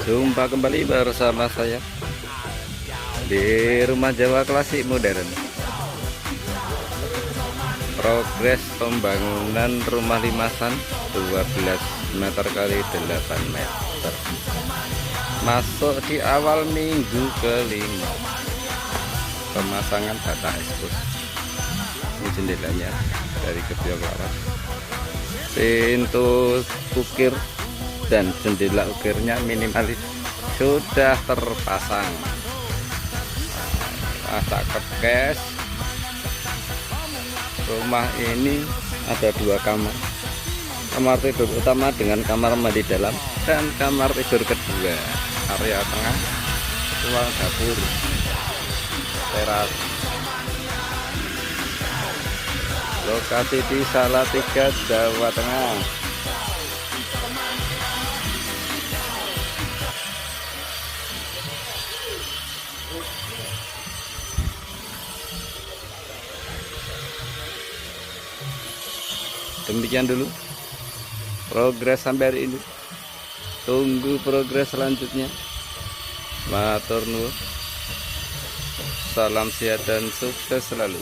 Jumpa kembali bersama saya di Rumah Jawa Klasik Modern. Progres pembangunan rumah limasan 12 meter kali 8 meter. Masuk di awal minggu kelima. Pemasangan bata ekspos. Ini jendelanya dari kedua barat. Pintu ukir dan jendela ukirnya minimalis sudah terpasang. Agak kekes. Rumah ini ada dua kamar. Kamar tidur utama dengan kamar mandi dalam dan kamar tidur kedua. Area tengah, ruang dapur, teras. Lokasi di Salatiga, Jawa Tengah. Demikian dulu progres sampai hari ini. Tunggu progres selanjutnya. Matur nuwun. Salam sehat dan sukses selalu.